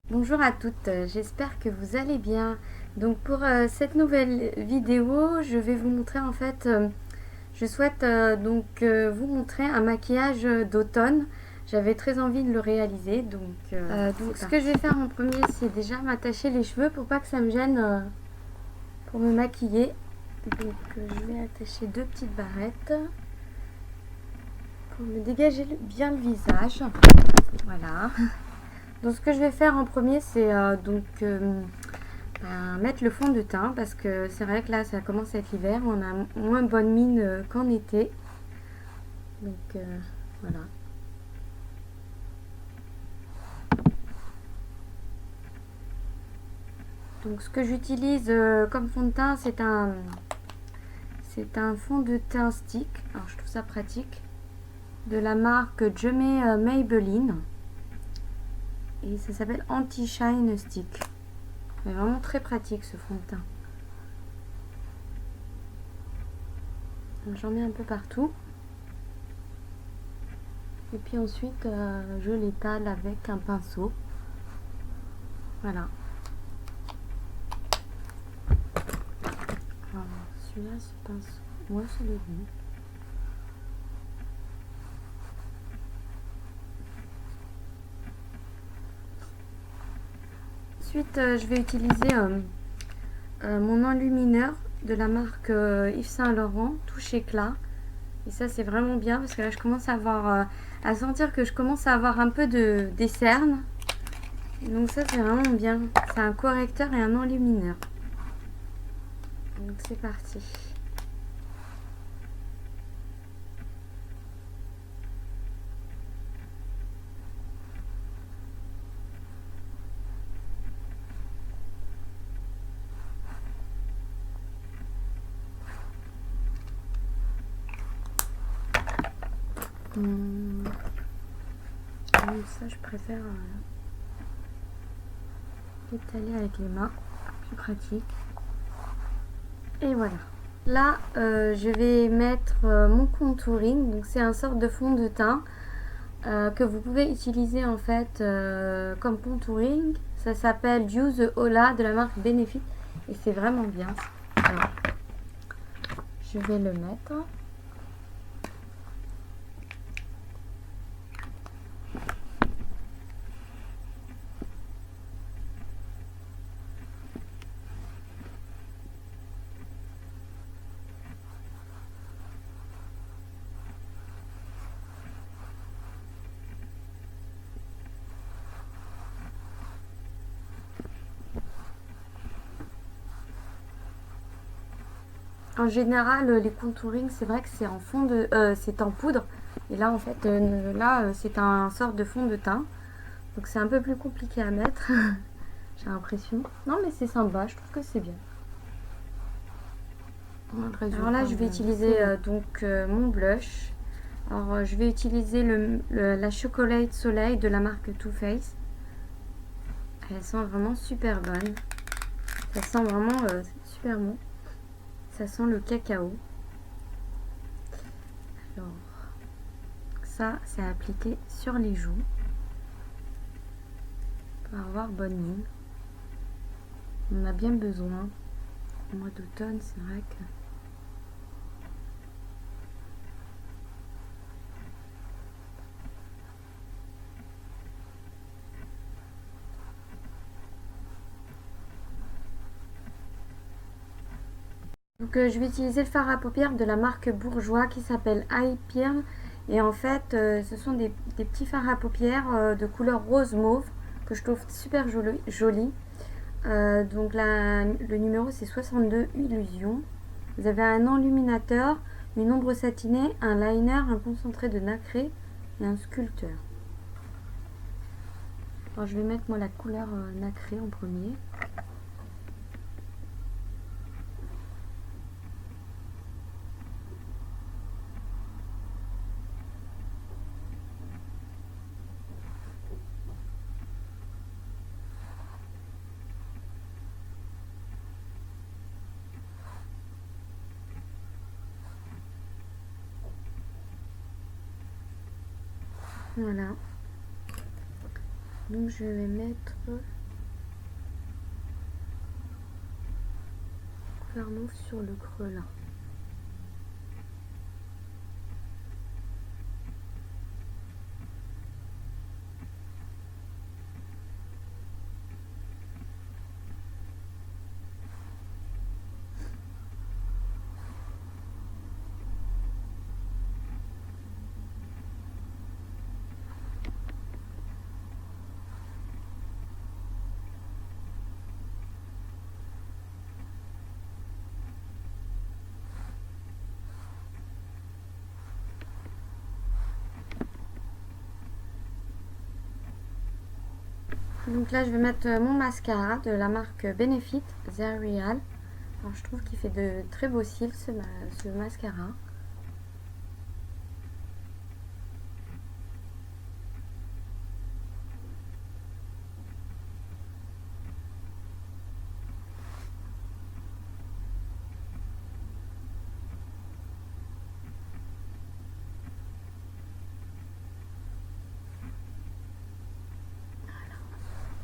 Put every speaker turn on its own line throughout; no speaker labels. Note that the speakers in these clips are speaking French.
Bonjour à toutes, j'espère que vous allez bien. Donc pour cette nouvelle vidéo, je vais vous montrer je souhaite vous montrer un maquillage d'automne. J'avais très envie de le réaliser, donc ce que je vais faire en premier, c'est déjà m'attacher les cheveux pour pas que ça me gêne pour me maquiller. Je vais attacher deux petites barrettes pour me dégager bien le visage. Voilà. Donc ce que je vais faire en premier, c'est mettre le fond de teint parce que c'est vrai que là ça commence à être l'hiver, on a moins bonne mine qu'en été. Donc voilà. Donc ce que j'utilise comme fond de teint, c'est un fond de teint stick. Alors je trouve ça pratique. De la marque Jemay Maybelline. Et ça s'appelle Anti-Shine Stick. C'est vraiment très pratique ce fond de teint. J'en mets un peu partout. Et puis ensuite, je l'étale avec un pinceau. Voilà. Alors, celui-là, ce pinceau. Ouais, c'est le bon. Ensuite, je vais utiliser mon enlumineur de la marque Yves Saint Laurent, Touche Éclat. Et ça, c'est vraiment bien parce que là, je commence à sentir que je commence à avoir un peu des cernes. Donc ça, c'est vraiment bien. C'est un correcteur et un enlumineur. Donc c'est parti. Ça, je préfère étaler avec les mains. Plus pratique. Et voilà. Là, je vais mettre mon contouring. Donc c'est un sort de fond de teint que vous pouvez utiliser en fait comme contouring. Ça s'appelle Use Ola de la marque Benefit et c'est vraiment bien. Alors, je vais le mettre. En général, les contouring, c'est vrai que c'est en fond de, c'est en poudre. Et là, en fait, c'est un sort de fond de teint. Donc c'est un peu plus compliqué à mettre. J'ai l'impression. Non, mais c'est sympa. Je trouve que c'est bien. Alors là, je vais utiliser mon blush. Alors, je vais utiliser la Chocolate Soleil de la marque Too Faced. Elle sent vraiment super bonne. Ça sent vraiment super bon. Ça sent le cacao. Alors, ça, c'est appliqué sur les joues pour avoir bonne mine. On en a bien besoin. Au mois d'automne, c'est vrai que... Donc je vais utiliser le fard à paupières de la marque Bourjois qui s'appelle Eye Pearl. Et en fait, ce sont des petits fards à paupières de couleur rose mauve que je trouve super joli. Le numéro c'est 62 Illusion. Vous avez un enluminateur, une ombre satinée, un liner, un concentré de nacré et un sculpteur. Alors je vais mettre moi la couleur nacré en premier. Voilà. Donc je vais mettre faire mauve sur le creux là. Donc là je vais mettre mon mascara de la marque Benefit The Real. Alors je trouve qu'il fait de très beaux cils ce mascara.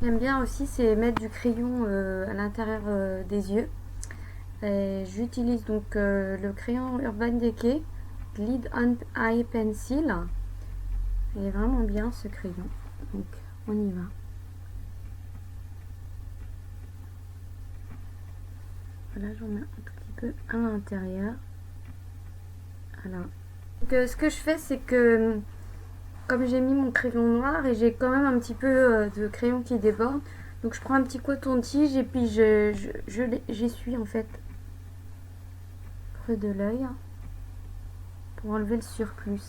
J'aime bien aussi, c'est mettre du crayon à l'intérieur des yeux. J'utilise donc le crayon Urban Decay Glide on Eye Pencil. Il est vraiment bien ce crayon. Donc on y va. Voilà, j'en mets un tout petit peu à l'intérieur. Voilà. Donc ce que je fais, c'est que comme j'ai mis mon crayon noir et j'ai quand même un petit peu de crayon qui déborde, donc je prends un petit coton-tige et puis j'essuie en fait creux de l'œil pour enlever le surplus.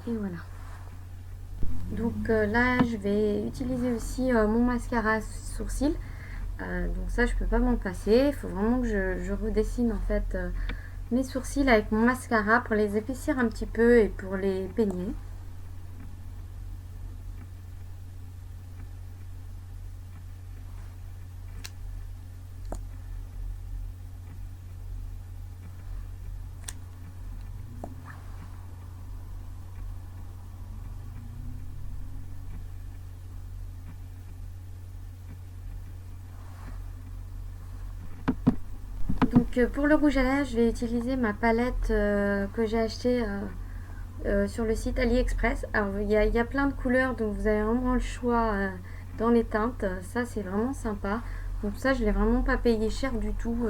Et voilà. Donc là je vais utiliser aussi mon mascara sourcil. Donc ça je peux pas m'en passer, il faut vraiment que je redessine en fait mes sourcils avec mon mascara pour les épaissir un petit peu et pour les peigner. Donc pour le rouge à lèvres, je vais utiliser ma palette que j'ai achetée sur le site AliExpress. Alors il y a plein de couleurs, donc vous avez vraiment le choix dans les teintes. Ça c'est vraiment sympa. Donc ça je l'ai vraiment pas payé cher du tout.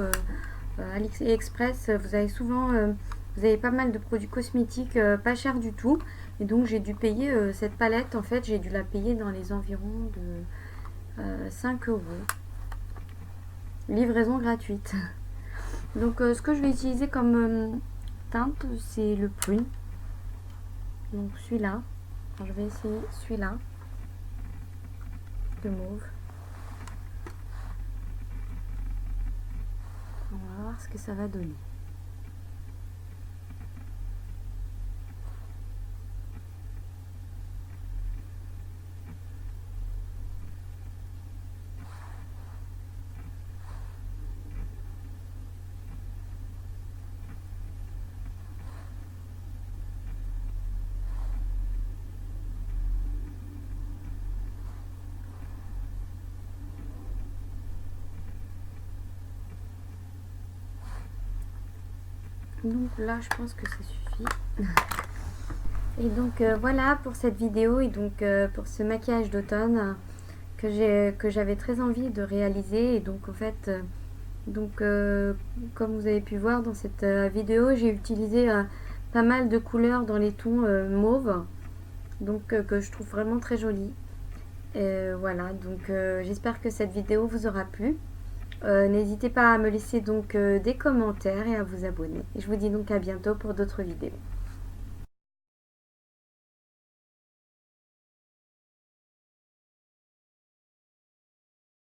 AliExpress, vous avez souvent, vous avez pas mal de produits cosmétiques pas cher du tout. Et donc j'ai dû payer cette palette, en fait j'ai dû la payer dans les environs de 5 €. Livraison gratuite. Donc ce que je vais utiliser comme teinte, c'est le prune. Donc celui-là. Je vais essayer celui-là. De mauve. On va voir ce que ça va donner. Donc là je pense que ça suffit. Et donc voilà pour cette vidéo et donc pour ce maquillage d'automne que j'avais très envie de réaliser. Et donc en fait comme vous avez pu voir dans cette vidéo, j'ai utilisé pas mal de couleurs dans les tons mauve, donc que je trouve vraiment très joli. Voilà, donc j'espère que cette vidéo vous aura plu. N'hésitez pas à me laisser donc des commentaires et à vous abonner. Et je vous dis donc à bientôt pour d'autres vidéos.